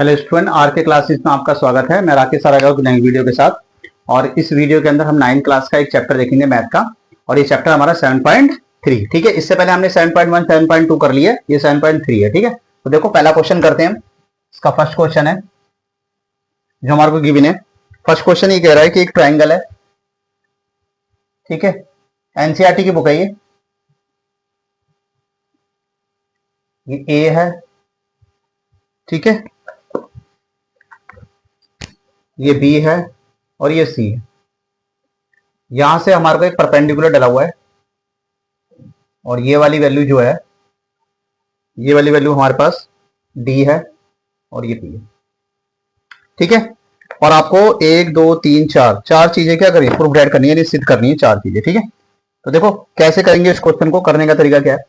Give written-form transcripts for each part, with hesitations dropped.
Hello student, are के classes में आपका स्वागत है। मैं राकेश सर आ गया हूं नई वीडियो के साथ। और इस वीडियो के अंदर हम 9th क्लास का एक चैप्टर देखेंगे मैथ का। और ये चैप्टर हमारा 7.3, ठीक है। इससे पहले हमने 7.1 7.2 कर लिया, ये 7.3 है, ठीक है। तो देखो पहला क्वेश्चन करते हैं। इसका फर्स्ट क्वेश्चन है जो हमारे को गिवन है। फर्स्ट क्वेश्चन ये कह रहा है कि एक ट्राइंगल है, ठीक है। एनसीईआरटी की बुक है ये ए है, ठीक है, ये बी है और ये सी है। यहां से हमारे को एक परपेंडिकुलर डला हुआ है और ये वाली वैल्यू जो है, ये वाली वैल्यू हमारे पास डी है और ये पी है, ठीक है। और आपको 1 2 3 4 चार चीजें क्या करनी है, प्रूफ डेट करनी है, सिद्ध करनी है, चार चीजें, ठीक है। तो देखो कैसे करेंगे इस क्वेश्चन को, करने का तरीका क्या है।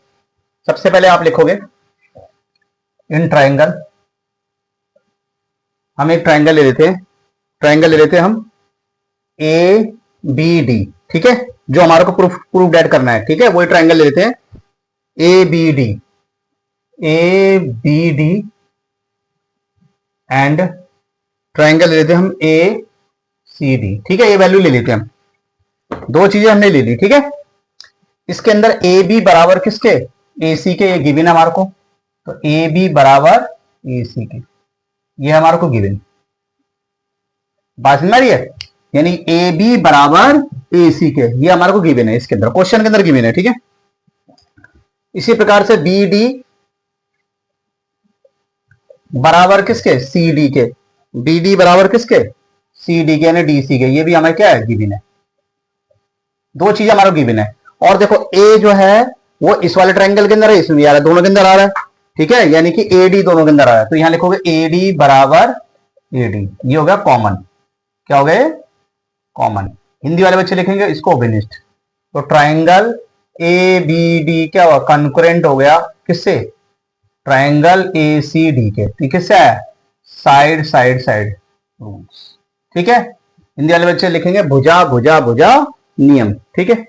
सबसे पहले आप लिखोगे इन ट्राइंगल, हम एक ट्राइंगल ले लेते हैं, ट्राइंगल ले लेते हैं हम ए बी डी, ठीक है। जो हमारे को प्रूफ डेट करना है, ठीक है, वही ट्राइंगल ले लेते हैं A B D, A B D and triangle ले लेते हैं हम ए सी डी, ठीक है। ये वैल्यू ले लेते हैं हम, दो चीजें हमने ले ली, ठीक है। इसके अंदर ए बी बराबर किसके, ए सी के, ये गिवन है हमारे को। तो ए बी बराबर ए सी के, ये हमारे को गिवन, बात समझ में आ रही है। यानी ए बी बराबर ए सी के, ये हमारे को गिवन है, इसके अंदर क्वेश्चन के अंदर गिवन है, ठीक है। इसी प्रकार से बी डी बराबर किसके, सी डी के, बी डी बराबर किसके, सी डी के, यानी डी सी के, ये भी हमें क्या है, गिवन है। दो चीजें हमारे गिवन है। और देखो ए जो है वो इस वाले ट्रायंगल के अंदर है, इसमें भी आ रहा है, दोनों के अंदर आ रहा है, ठीक है। यानी कि ए डी दोनों के अंदर आ रहा है, तो यहां लिखोगे ए डी बराबर ए डी, ये हो गया कॉमन। क्या हो गए, कॉमन। हिंदी वाले बच्चे लिखेंगे इसको ओबिनिस्ट। तो ट्राइंगल ए बी डी क्या हुआ, कंकुरेंट हो गया किससे, ट्राइंगल ए सी डी के, ठीक है। साइड साइड साइड रूल्स, ठीक है। हिंदी वाले बच्चे लिखेंगे भुजा भुजा भुजा नियम, ठीक है।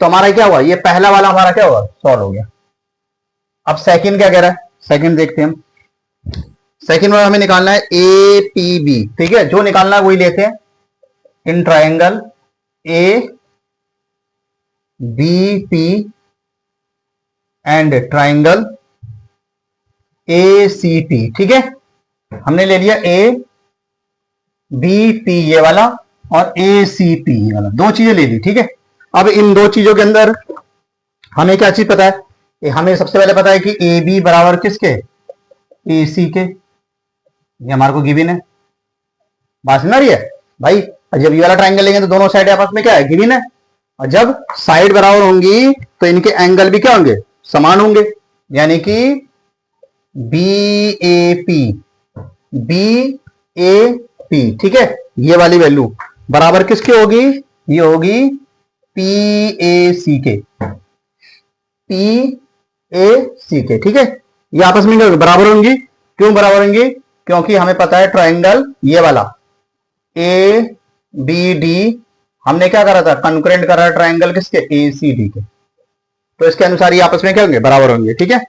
तो हमारा क्या हुआ, ये पहला वाला हमारा क्या हुआ, सॉल्व हो गया। अब सेकंड क्या कह रहा है, सेकंड देखते हैं हम। सेकंड वाला हमें निकालना है ए पी बी, ठीक है। जो निकालना है वही लेते हैं। In triangle A B P and triangle A C P, ठीक है। हमने ले लिया ए बी पी ये वाला और ए सी पी ये वाला, दो चीजें ले ली, ठीक है। अब इन दो चीजों के अंदर हमें क्या चीज पता है, हमें सबसे पहले पता है कि ए बी बराबर किसके, ए सी के, ये हमारे को गिवन है, बात समझ आ रही है भाई। जब ये वाला ट्राइंगल लेंगे तो दोनों साइड आपस में क्या है, गिवन है। और जब साइड बराबर होंगी तो इनके एंगल भी क्या होंगे, समान होंगे। यानी कि B A P, B A P, ठीक है, ये वाली वैल्यू बराबर किसकी होगी, ये होगी पी ए सी के, पी ए सी के, ठीक है। ये आपस में बराबर होंगी, क्यों बराबर होंगी, क्योंकि हमें पता है ट्राइंगल ये वाला ए बी डी हमने क्या करा था, कंकुरेंट करा ट्राइंगल किसके, ए सी डी के। तो इसके अनुसार ये आपस में क्या होंगे, बराबर होंगे, ठीक है।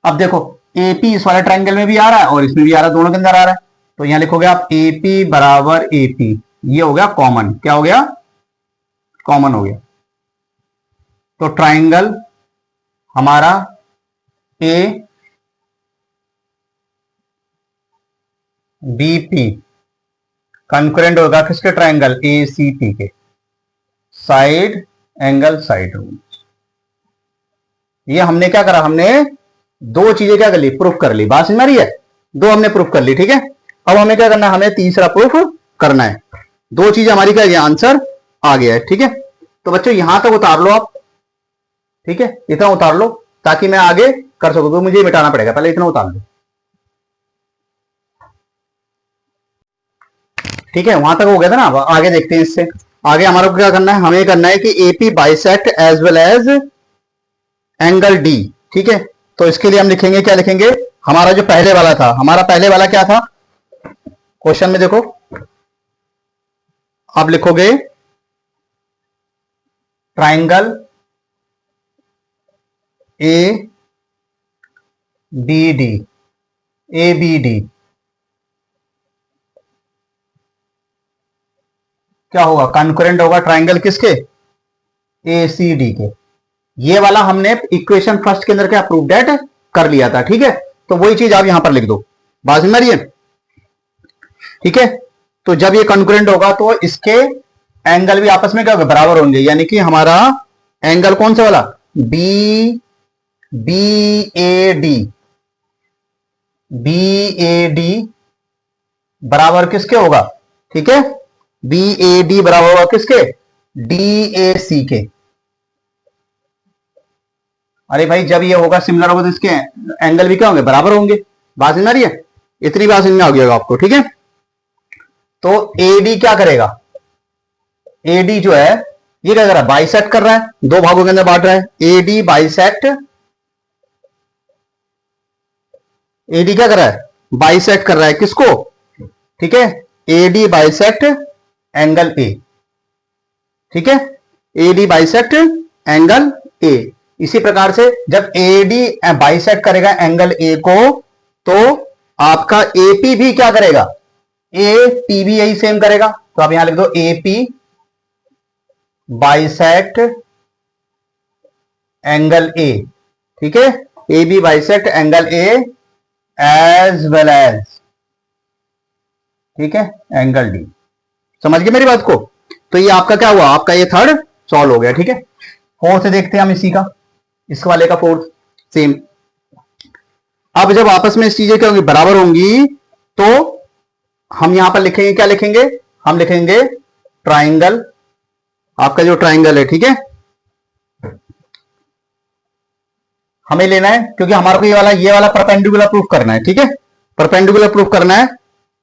अब देखो एपी इस वाले ट्राइंगल में भी आ रहा है और इसमें भी आ रहा है, दोनों के अंदर आ रहा है। तो यहां लिखोगे आप एपी बराबर एपी, ये हो गया कॉमन। क्या हो गया, कॉमन हो गया। तो ट्राइंगल हमारा ए बीपी कंकुरेंट होगा किसके, ट्राइंगल ए सी पी के, साइड एंगल साइड रूल। ये हमने क्या करा, हमने दो चीजें क्या कर ली, प्रूफ कर ली, बात समझ में आ रही है। दो हमने प्रूफ कर ली, ठीक है। अब हमें क्या करना है, हमें तीसरा प्रूफ करना है। दो चीजें हमारी क्या, ये आंसर आ गया है, ठीक है। तो बच्चों यहां तक उतार लो आप, ठीक है, इतना उतार लो ताकि मैं आगे कर सकूं, तो मुझे मिटाना पड़ेगा, पहले इतना उतार लो, ठीक है। वहां तक हो गया था ना, आगे देखते हैं। इससे आगे हमारा को क्या करना है, हमें करना है कि AP bisect as well as angle D, ठीक है। तो इसके लिए हम लिखेंगे, क्या लिखेंगे, हमारा जो पहले वाला था, हमारा पहले वाला क्या था, क्वेश्चन में देखो आप लिखोगे triangle A B D, A B D क्या होगा, कॉन्करेंट होगा ट्राइंगल किसके, ACD के। ये वाला हमने इक्वेशन फर्स्ट के अंदर क्या प्रूव डेट कर लिया था, ठीक है। तो वही चीज आप यहां पर लिख दो, बात समझ रही है, ठीक है। तो जब ये कॉन्करेंट होगा तो इसके एंगल भी आपस में क्या होगा, बराबर होंगे, यानी कि हमारा एंगल कौन सा वाला, BAD बराबर किसके होगा, ठीक है। BAD बराबर होगा किसके, DAC के। अरे भाई जब ये होगा सिमिलर होगा तो इसके एंगल भी क्या होंगे, बराबर होंगे। बात समझ आ रही है, इतनी बात समझ में आ गई होगा आपको, ठीक है। तो AD क्या करेगा, AD जो है ये क्या कर रहा है, बाइसेक्ट कर रहा है, दो भागों के अंदर बांट रहा है। AD बाइसेक्ट, AD क्या कर रहा है, बाइसेक्ट कर रहा है किसको, ठीक है। AD बाइसेक्ट एंगल A, ठीक है। AD bisect angle A। इसी प्रकार से जब AD बाइसेक्ट करेगा एंगल A को, तो आपका AP भी क्या करेगा, AP भी यही सेम करेगा। तो आप यहां लिख दो AP बाइसेक्ट एंगल A, ठीक है। AB bisect angle A as well as, ठीक है, एंगल D। समझ गए मेरी बात को। तो ये आपका क्या हुआ, आपका ये थर्ड सॉल्व हो गया, ठीक है। फोर्थ देखते हैं हम इसी का, इस वाले का फोर्थ सेम। अब जब आपस में इस चीजें क्या होंगी, बराबर होंगी, तो हम यहां पर लिखेंगे, क्या लिखेंगे, हम लिखेंगे ट्राइंगल, आपका जो ट्राइंगल है, ठीक है। हमें लेना है क्योंकि हमारे को ये वाला परपेंडिकुलर प्रूफ करना है, ठीक है। परपेंडिकुलर प्रूफ करना है,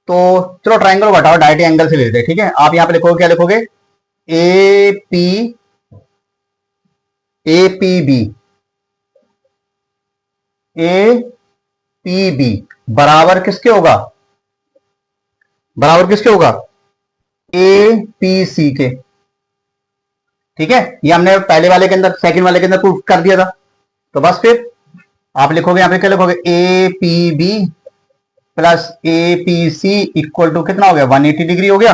तो चलो ट्राइंगल घटाओ, डायरेक्ट एंगल से लेते हैं, ठीक है। आप यहां पे लिखोगे, क्या लिखोगे, APB बराबर किसके होगा, बराबर किसके होगा, APC के, ठीक है। ये हमने पहले वाले के अंदर, सेकंड वाले के अंदर प्रूफ कर दिया था। तो बस फिर आप लिखोगे, यहां पे क्या लिखोगे, APB plus APC equal to कितना हो गया, 180 डिग्री हो गया।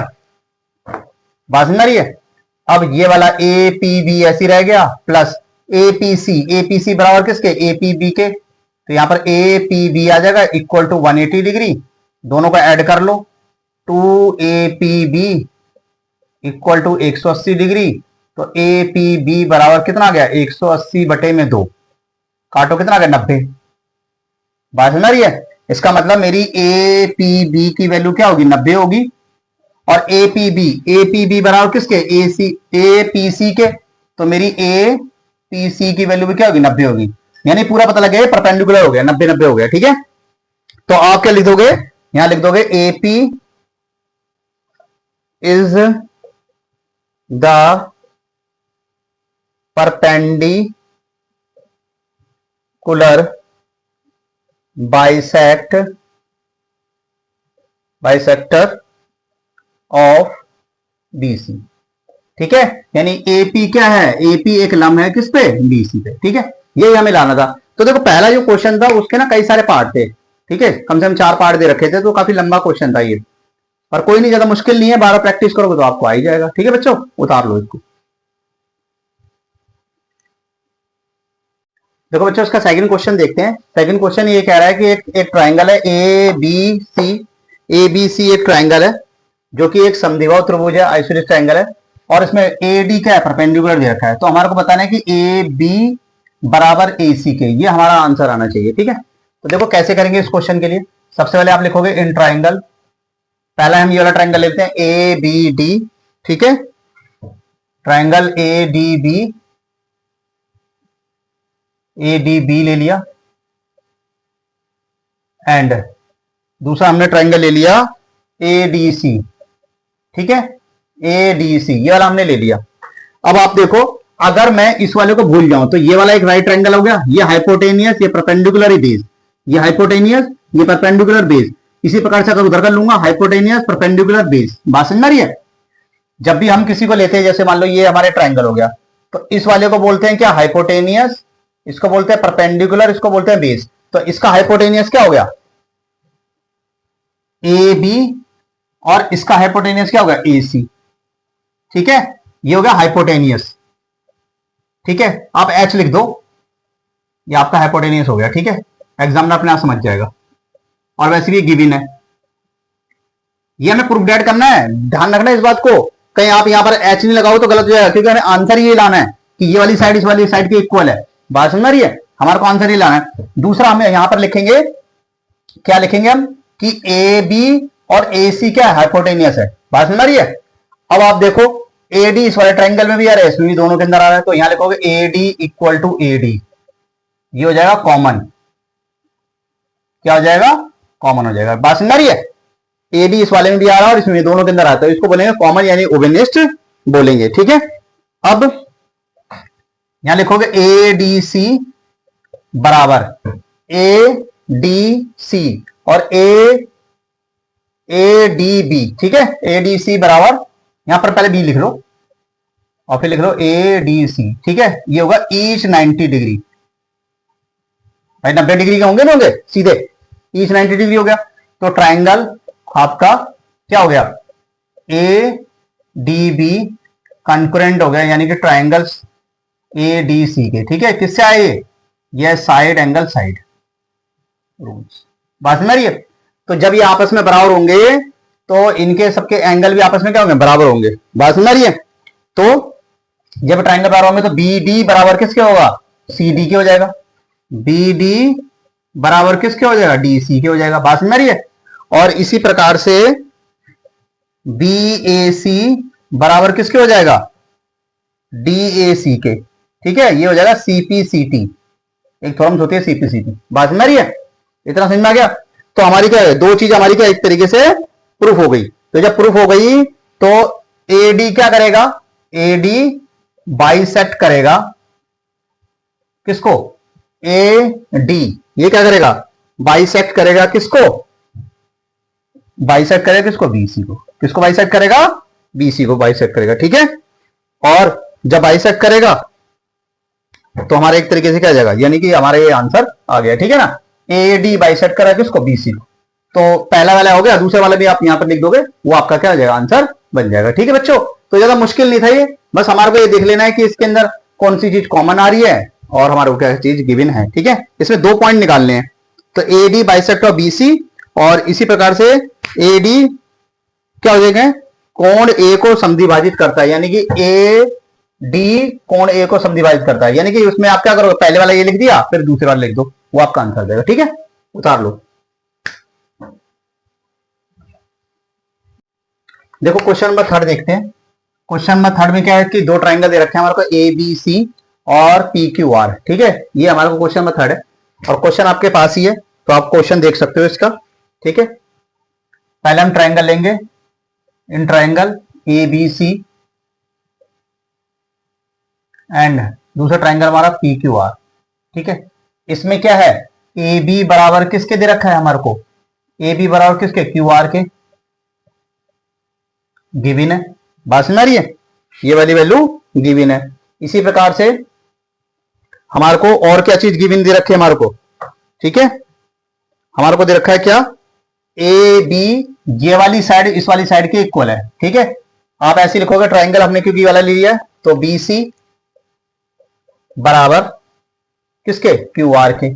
बात समझ आ रही है। अब ये वाला APB ऐसी रह गया, प्लस APC बराबर किसके, APB के। तो यहां पर APB आ जाएगा इक्वल टू 180 डिग्री, दोनों को ऐड कर लो, 2APB इक्वल टू 180 डिग्री। तो APB बराबर कितना आ गया, 180 बटे में 2, काटो कितना आ गया, 90। बात समझ आ रही है। इसका मतलब मेरी APB की वैल्यू क्या होगी, 90 होगी। और APB बराबर किसके, APC के। तो मेरी APC की वैल्यू भी क्या होगी, 90 होगी। यानी पूरा पता लगे परपेंडिकुलर हो गया, 90 हो गया, ठीक है। तो आप क्या लिख दोगे, यहां लिख दोगे AP is the perpendicular bisector of BC, ठीक है। यानी AP क्या है, AP एक लंब है किस पे, BC पे, ठीक है। यही हमें लाना था। तो देखो पहला जो क्वेश्चन था उसके ना कई सारे पार्ट थे, ठीक है, कम से कम 4 पार्ट दे रखे थे, तो काफी लंबा क्वेश्चन था ये। पर कोई नहीं, ज्यादा मुश्किल नहीं है, 12 प्रैक्टिस करोगे तो आपको आ ही जाएगा, ठीक है बच्चों। उतार लो इसको। देखो बच्चों इसका सेकंड क्वेश्चन देखते हैं। सेकंड क्वेश्चन ये कह रहा है कि एक ट्राइंगल है ABC एक ट्राइंगल है जो कि एक समद्विबाहु त्रिभुज है, आइसोसेलेस ट्राइंगल है, और इसमें AD क्या है, परपेंडिकुलर दे रखा है। तो हमारे को बताना है कि AB बराबर AC के, ये हमारा आंसर आना चाहिए, ठीक है। तो देखो कैसे करेंगे इस क्वेश्चन के लिए। सबसे पहले आप लिखोगे इन ट्राइंगल, पहला हम ये वाला ट्राइंगल लेते हैं ABD, ठीक है। ट्राइंगल ADB ले लिया, एंड दूसरा हमने ट्राइंगल ले लिया ADC, ठीक है। ADC ये वाला हमने ले लिया। अब आप देखो, अगर मैं इस वाले को भूल जाऊं तो ये वाला एक राइट ट्राइंगल हो गया, ये हाइपोटेनियस, ये परपेंडिकुलर बेस, ये हाइपोटेनियस, ये परपेंडिकुलर बेस। इसी प्रकार से अगर उधर कर लूंगा, हाइपोटेनियस परपेंडिकुलर बेस। बात समझ रही है। जब भी हम किसी को लेते हैं, जैसे मान लो ये हमारे ट्राइंगल हो गया, तो इस वाले को बोलते हैं क्या, हाइपोटेनियस, इसको बोलते हैं परपेंडिकुलर, इसको बोलते हैं बेस। तो इसका हाइपोटेनियस क्या हो गया, AB, और इसका हाइपोटेनियस क्या होगा, AC। ठीक है, ये हो गया हाइपोटेनियस। ठीक है, आप एच लिख दो, ये आपका हाइपोटेनियस हो गया। ठीक है, एग्जामिनर अपने आप समझ जाएगा, और वैसे भी गिवन है, ये हमें प्रूफ डेट करना है। ध्यान रखना इस बात को, कहीं आप यहां पर एच नहीं लगाओ तो गलत हो जाएगा, क्योंकि हमें आंसर ये लाना है कि ये वाली साइड इस वाली साइड की इक्वल है। बात समझ रही है, हमारे को आंसर ये लाना है। दूसरा हमें यहां पर लिखेंगे, क्या लिखेंगे हम कि ए बी और ए सी क्या हाइपोटेनियस है। बात समझ रही है। अब आप देखो ए डी इस वाले ट्राइंगल में भी आ रहा है, इसमें भी दोनों के अंदर आ रहा है, तो यहां लिखोगे A D equal to A D, ये हो जाएगा कॉमन। क्या हो जाएगा, कॉमन हो जाएगा। बात समझ रही है, ए डी इस वाले में भी आ रहा है और इसमें दोनों के अंदर आता है, इसको बोलेंगे कॉमन यानी ओवेनिस्ट बोलेंगे। ठीक है, अब यहां लिखोगे ए डी सी बराबर ए डी सी और ए डी बी। ठीक है, ए डी सी बराबर, यहां पर पहले बी लिख लो और फिर लिख लो ए डी सी। ठीक है, ये होगा ईच 90 डिग्री, भाई 90 डिग्री के होंगे ना, होंगे सीधे, ईच 90 डिग्री हो गया। तो ट्राइंगल आपका क्या हो गया, ए डी बी कंकरेंट हो गया, यानी कि ट्राइंगल्स ए डी सी के। ठीक है, किससे आए ये साइड एंगल साइड रूल्स। बात समझ रही है। तो जब ये आपस में बराबर होंगे तो इनके सबके एंगल भी आपस में क्या होंगे, बराबर होंगे। बात समझ रही है। तो जब ट्राइंगल बराबर होंगे तो बी डी बराबर किसके होगा, सी डी के हो जाएगा। बी डी बराबर किसके हो जाएगा, डी सी के हो जाएगा। बात समझ रही है। और इसी प्रकार से बी ए सी बराबर किसके हो जाएगा, डी ए सी के। ठीक है, ये हो जाएगा सीपीसीटी, एक फॉर्म होती है सीपीसीटी। बात समझ रही है, इतना समझ में आ गया। तो हमारी क्या है, दो चीज हमारी क्या एक तरीके से प्रूफ हो गई। तो जब प्रूफ हो गई तो ए डी क्या करेगा, ए डी बाइसेक्ट करेगा किसको, ए डी, ये क्या करेगा, बाइसेक्ट करेगा किसको, बाइसेक्ट करेगा किसको, बीसी को। किसको बाइसेक्ट करेगा, बीसी को बाइसेक्ट करेगा। ठीक है, और जब बाइसेक्ट करेगा तो हमारा एक तरीके से क्या जाएगा, यानी कि हमारा ये आंसर आ गया। ठीक है ना, ए डी बाइसेक्ट करा किसको, बीसी को। तो पहला वाला हो गया, दूसरे वाला भी आप यहां पर लिख दोगे, वो आपका क्या हो जाएगा, आंसर बन जाएगा। ठीक है बच्चों, तो ज्यादा मुश्किल नहीं था ये, बस हमारे को ये देख लेना है कि इसके अंदर कौन सी चीज कॉमन आ रही है और हमारे को क्या चीज गिवन है। ठीक है, इसमें 2 पॉइंट निकालने हैं। तो A D bisect of BC, और इसी प्रकार से ए डी क्या हो जाएगा, कोण ए को समद्विभाजित करता है, यानी कि ए डी कोण ए को समद्विभाजित करता है। यानी कि उसमें आप क्या करोगे, पहले वाला ये लिख दिया, फिर दूसरे वाला लिख दो, वो आपका आंसर देगा। ठीक है, उतार लो। देखो क्वेश्चन नंबर 3 देखते हैं। क्वेश्चन नंबर 3 में क्या है कि 2 ट्राइंगल दे रखे हैं हमारे को, ए बी सी और पी क्यू आर। ठीक है, ये हमारे को क्वेश्चन नंबर 3 है, और क्वेश्चन आपके पास ही है, तो आप क्वेश्चन देख सकते हो इसका। ठीक है, पहले हम ट्राइंगल लेंगे, in triangle A B C and दूसरा ट्राइंगल हमारा पी क्यू आर। ठीक है, इसमें क्या है, ए बी बराबर किसके दे रखा है हमारे को, ए बी बराबर किसके, क्यू आर के, गिवन है। बात समझ रही है, ये वाली वैल्यू गिवन है। इसी प्रकार से हमारे को और क्या चीज गिवन दे रखी है हमारे को। ठीक है, हमारे को दे रखा है क्या, ए बी, ये वाली साइड इस वाली साइड के इक्वल है। ठीक है, आप ऐसे लिखोगे, ट्राइंगल हमने क्योंकि वाला लिया है, तो बी सी बराबर किसके, क्यू आर के,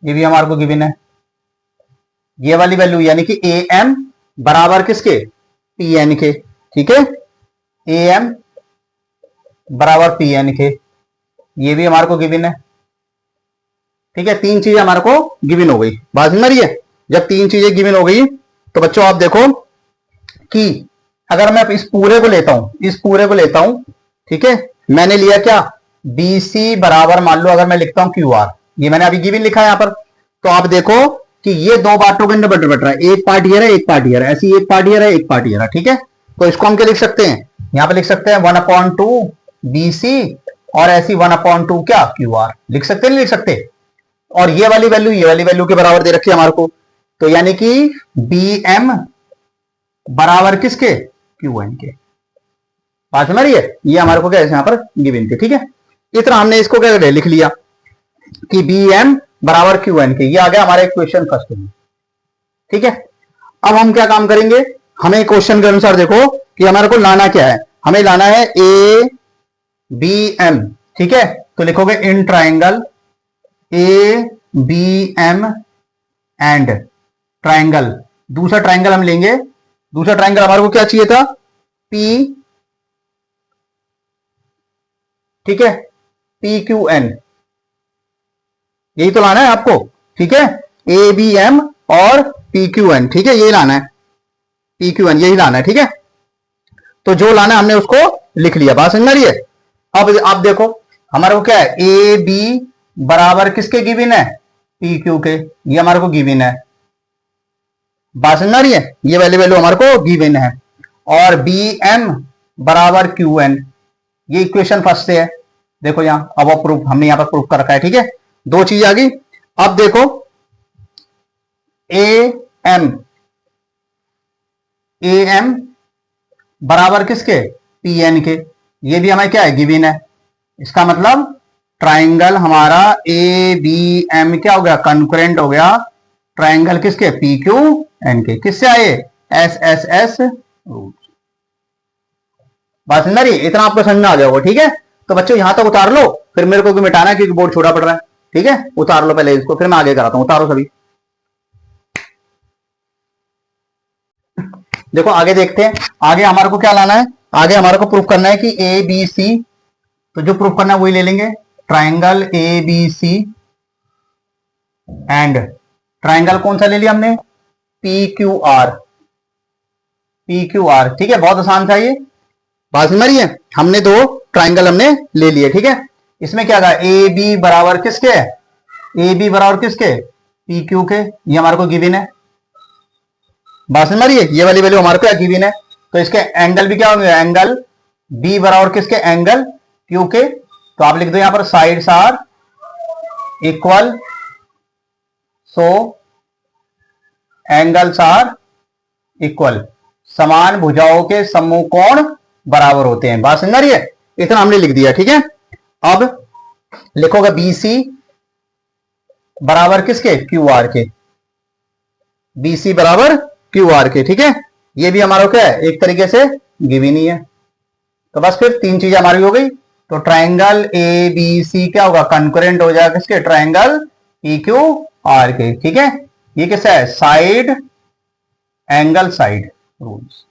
ये भी हमारे को गिवन है। ये वाली वैल्यू यानी कि ए एम बराबर किसके, पी एन के। ठीक है, ए एम बराबर पी एन के, ये भी हमारे को गिवन है। ठीक है, 3 चीजें हमारे को गिवन हो गई। बात समझ रही है, जब 3 चीजें गिवन हो गई तो बच्चों आप देखो कि अगर मैं इस पूरे को लेता हूं, इस पूरे को लेता हूं, ठीक है, मैंने लिया क्या, बी सी बराबर, मान लो अगर मैं लिखता हूं क्यू आर, ये मैंने अभी गिवन लिखा है यहां पर, तो आप देखो कि ये 2 पार्टों के अंदर बट रहा है, एक पार्ट ये है, एक पार्ट ये है, ऐसी एक पार्ट ये है, एक पार्ट ये है। ठीक है, तो इसको हम क्या लिख सकते हैं, यहां पर लिख सकते हैं 1/2 बी सी, और ऐसी 1/2 क्या, क्यू आर, लिख सकते नहीं लिख सकते। और ये वाली वैल्यू ये वाली वैल्यू के बराबर दे रखी है हमारे को, तो यानी कि बी एम बराबर किसके, क्यू एन के। बात समझ रही है, ये हमारे को क्या यहां पर गिवन थी। ठीक है, इतना हमने इसको क्या लिख लिया कि बी एम बराबर क्यू एन के, ये आ गया हमारा क्वेश्चन फर्स्ट में। ठीक है, अब हम क्या काम करेंगे, हमें क्वेश्चन के अनुसार देखो कि हमारे को लाना क्या है, हमें लाना है ए बी एम, ठीक है। तो लिखोगे in triangle A B M and triangle, दूसरा ट्राइंगल हम लेंगे, दूसरा ट्राइंगल हमारे को क्या चाहिए था, पी, ठीक है, पी क्यू एन, यही तो लाना है आपको, ठीक है, ए बी एम और पी क्यू एन, ठीक है, यही लाना है, पी क्यू एन यही लाना है, ठीक है। तो जो लाना है हमने उसको लिख लिया, बात समझ में आ रही है। अब आप देखो हमारे को क्या है, ए बी बराबर किसके गिवन है, पी क्यू के, ये हमारे को गिवन है, बात समझ में आ रही है, ये वाली वैल्यू हमारे को गिवन है। और बी एम बराबर क्यू एन, ये इक्वेशन फर्स्ट से है, देखो यहां, अब प्रूफ हमने यहां पर प्रूफ कर रखा है, ठीक है, दो चीज आ गई। अब देखो ए एम बराबर किसके, पी एन के, ये भी हमें क्या है, गिवन है। इसका मतलब ट्राइंगल हमारा ए बी एम क्या हो गया, कंकरेंट हो गया ट्राइंगल किसके, पी क्यू एन के, किससे आए, एस एस एस रूट। बात समझ रही, इतना आपको समझ में आ जाएगा, ठीक है। तो बच्चों यहां तक उतार लो, फिर मेरे को मिटाना है क्योंकि बोर्ड छोटा पड़ रहा है, ठीक है, उतार लो पहले इसको, फिर मैं आगे कराता हूं, उतारो सभी। देखो आगे देखते हैं, आगे हमारे को क्या लाना है, आगे हमारे को प्रूफ करना है कि ए बी सी, तो जो प्रूफ करना है वही ले लेंगे, triangle A B C and triangle कौन सा ले लिया हमने, P Q R, P Q R, ठीक है, बहुत आसान था ये, बात समझ रही है। हमने दो ट्राइंगल हमने ले लिए, ठीक है। इसमें क्या था, ए बी बराबर किसके, ए बी बराबर किसके, पी क्यू के, ये हमारे को गिवन है, बात समझ रही है, ये वाली वैल्यू हमारे को गिवन है। तो इसके एंगल भी क्या होंगे, एंगल बी बराबर किसके, एंगल क्यू के, तो आप लिख दो यहां पर sides are equal, so angles are equal, समान भुजाओं के समूह कोण बराबर होते हैं, बात समझ रही है, इतना हमने लिख दिया, ठीक है। अब लिखोगे बी सी बराबर किसके, क्यू आर के, बी सी बराबर क्यू आर के, ठीक है, ये भी हमारा क्या है, एक तरीके से गिवन ही है। तो बस फिर तीन चीजें हमारी हो गई, तो ट्राइंगल ए बी सी क्या होगा, कंकरेंट हो जाएगा किसके, ट्राइंगल पी क्यू आर के, ठीक है। ये कैसा है, साइड एंगल साइड रूल्स,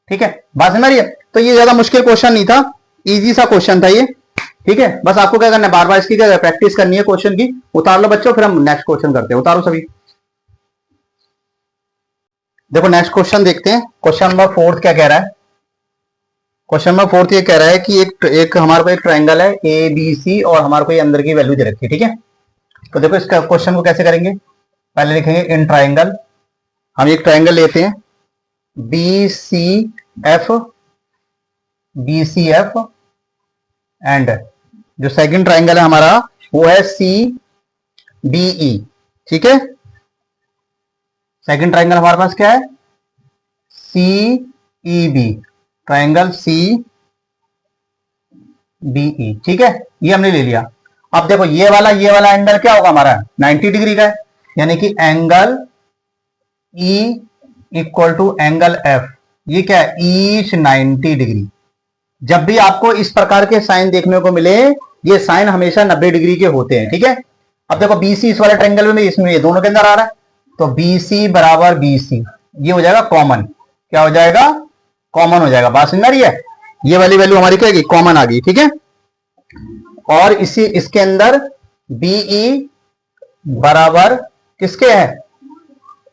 ठीक है, बात समझ रही है। तो ये ज्यादा मुश्किल क्वेश्चन नहीं था, इजी सा क्वेश्चन था ये, ठीक है। बस आपको क्या करना है, बार बार इसकी क्या प्रैक्टिस करनी है क्वेश्चन की। उतार लो बच्चों, फिर हम नेक्स्ट क्वेश्चन करते हैं, उतारो सभी। देखो नेक्स्ट क्वेश्चन देखते हैं, क्वेश्चन नंबर 4 क्या कह रहा है, क्वेश्चन नंबर 4 ये कह रहा है कि एक हमारे को एक ट्राइंगल है ए बी सी और हमारे को ये अंदर की वैल्यू दे रखी है, ठीक है। तो देखो इसका क्वेश्चन को कैसे करेंगे, पहले लिखेंगे इन ट्राइंगल, हम एक ट्राइंगल लेते हैं B C F, B C F and जो सेकंड ट्राइंगल है हमारा वो है सी बी ई, ठीक है। सेकंड ट्राइंगल हमारे पास क्या है, C E B, triangle C B E, ठीक है, ये हमने ले लिया। अब देखो ये वाला एंगल क्या होगा हमारा, 90 डिग्री का है, यानी कि angle E equal to angle F, ये क्या है, ईच 90 डिग्री। जब भी आपको इस प्रकार के साइन देखने को मिले, ये साइन हमेशा 90 डिग्री के होते हैं, ठीक है। अब देखो बीसी इस वाले ट्रायंगल में, इसमें ये दोनों के अंदर आ रहा है, तो बीसी बराबर बीसी, ये हो जाएगा कॉमन, क्या हो जाएगा, कॉमन हो जाएगा, बात समझ आ रही है। ये वाली वैल्यू हमारी क्या है, कॉमन आ गई, ठीक है। और इसी इसके अंदर बीई बराबर किसके है,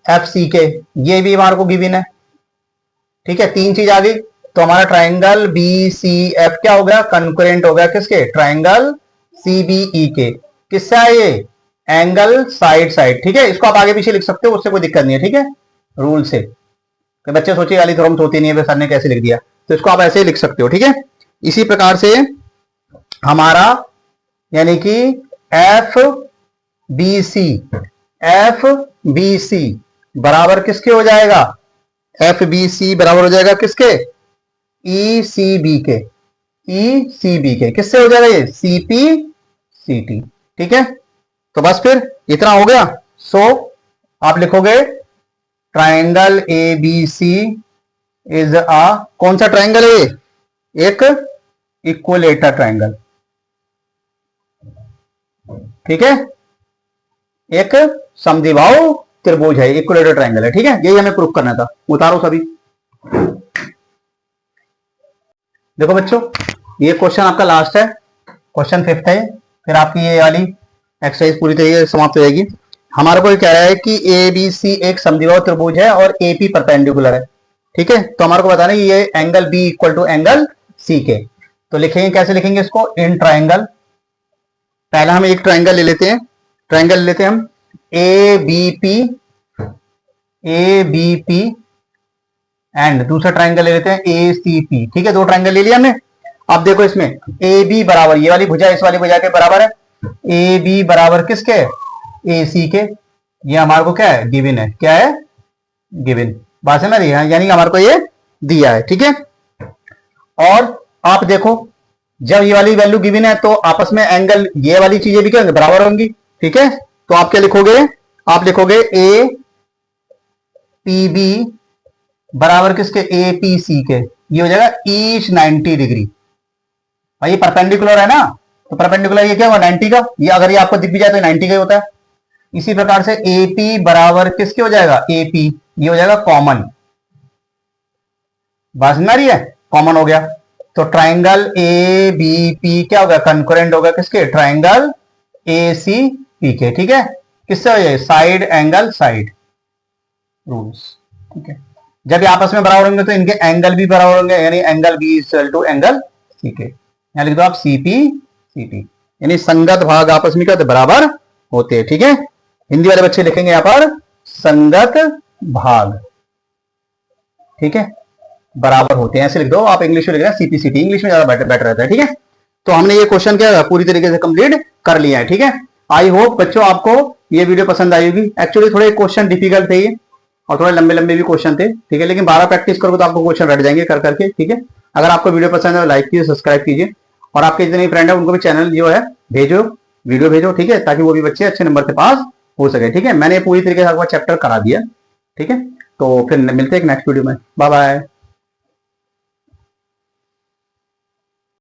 एफ सी के, ये भी हमारे को गिवन है, ठीक है। तीन चीज आ गई, तो हमारा ट्राइंगल बी सी एफ क्या हो गया, कंकरेंट हो गया किसके, ट्राइंगल सी बी ई के, किससे आए, एंगल साइड साइड, ठीक है। इसको आप आगे पीछे लिख सकते हो, उससे कोई दिक्कत नहीं है, ठीक है, रूल से। तो बच्चे सोचिए गाली थोड़ा होती नहीं है, सर ने कैसे लिख दिया, तो इसको आप ऐसे ही लिख सकते हो, ठीक है। इसी प्रकार से हमारा यानी कि एफ बी सी बराबर किसके हो जाएगा, एफ बी सी बराबर हो जाएगा किसके, ई सी बी के, ई सी बी के, किससे हो जाएगा ये, सी पी सी टी, ठीक है। तो बस फिर इतना हो गया। सो आप लिखोगे triangle A B C is a, कौन सा ट्राइंगल है ये? एक इक्वलेटर ट्राइंगल, ठीक है, एक समद्विबाहु त्रिभुज है, इक्वलेटर ट्राइंगल है, ठीक है। यही हमें प्रूफ करना था। उतारो सभी। देखो बच्चों, ये क्वेश्चन आपका लास्ट है, क्वेश्चन 5th है, फिर आपकी ये वाली एक्सरसाइज पूरी तरीके से समाप्त हो जाएगी। हमारे को ये कह रहा है कि ए बी सी एक समद्विबाहु त्रिभुज है और ए पी परपेंडिकुलर है, ठीक है। तो हमारे को बताना है ये angle B equal to angle C के। तो लिखेंगे, कैसे लिखेंगे इसको? इन ट्राइंगल, पहला हम एक ट्राइंगल ले लेते हैं, ट्राइंगल ले लेते हैं हम ए बी पी एंड दूसरा ट्राइंगल ले लेते हैं ए सी पी, ठीक है। दो ट्राइंगल ले लिया हमने। अब देखो इसमें ए बी बराबर, ये वाली भुजा इस वाली भुजा के बराबर है, ए बी बराबर किसके? ए सी के। ये हमारे को क्या है? गिवन है। क्या है? गिवन। बात समझ रही है? यानी हमारे को ये दिया है, ठीक है। और आप देखो, जब ये वाली वैल्यू गिवन है तो आपस में एंगल, ये वाली चीजें भी क्या बराबर होंगी, ठीक है। तो आप क्या लिखोगे? आप लिखोगे ए पी बी बराबर किसके? ए पी सी के। ये हो जाएगा ईच 90 डिग्री। भाई ये परपेंडिकुलर है ना, तो परपेंडिकुलर ये क्या हुआ? 90 का। ये अगर ये आपको दिख भी जाए तो 90 का ही होता है। इसी प्रकार से ए पी बराबर किसके हो जाएगा? ए पी, ये हो जाएगा कॉमन। बात समझ आ रही है? कॉमन हो गया। तो ट्राइंगल ए बी पी क्या होगा? कंकरेंट होगा किसके? ट्राइंगल ए सी पी के, ठीक है। किससे हो जाए? साइड एंगल साइड रूल्स, ठीक है। जब ये आपस में बराबर होंगे तो इनके एंगल भी बराबर होंगे, यानी angle B equal to angle C के। यहां लिख दो आप सी पी, यानी संगत भाग आपस में क्या होते? बराबर होते हैं, ठीक है। हिंदी वाले बच्चे लिखेंगे यहां पर संगत भाग, ठीक है, बराबर होते हैं, ऐसे लिख दो। आप इंग्लिश में लिख रहे हैं सीपीसीटी, इंग्लिश में ज्यादा बेटर रहता है, ठीक है। तो हमने ये क्वेश्चन क्या पूरी तरीके से कंप्लीट कर लिया है, ठीक है। आई होप बच्चों आपको ये वीडियो पसंद आई होगी। एक्चुअली थोड़े क्वेश्चन डिफिकल्ट थे ये, और थोड़े लंबे लंबे भी क्वेश्चन थे, ठीक है। लेकिन 12 प्रैक्टिस करोगे तो आपको क्वेश्चन रट जाएंगे कर करके, ठीक है। अगर आपको वीडियो पसंद है तो लाइक कीजिए, सब्सक्राइब कीजिए, और आपके जितने फ्रेंड है उनको भी चैनल जो है भेजो, वीडियो भेजो, ठीक है, ताकि वो भी बच्चे अच्छे नंबर से पास हो सके, ठीक है। मैंने पूरी तरीके से आपका चैप्टर करा दिया, ठीक है। तो फिर मिलते हैं एक नेक्स्ट वीडियो में। Bye bye.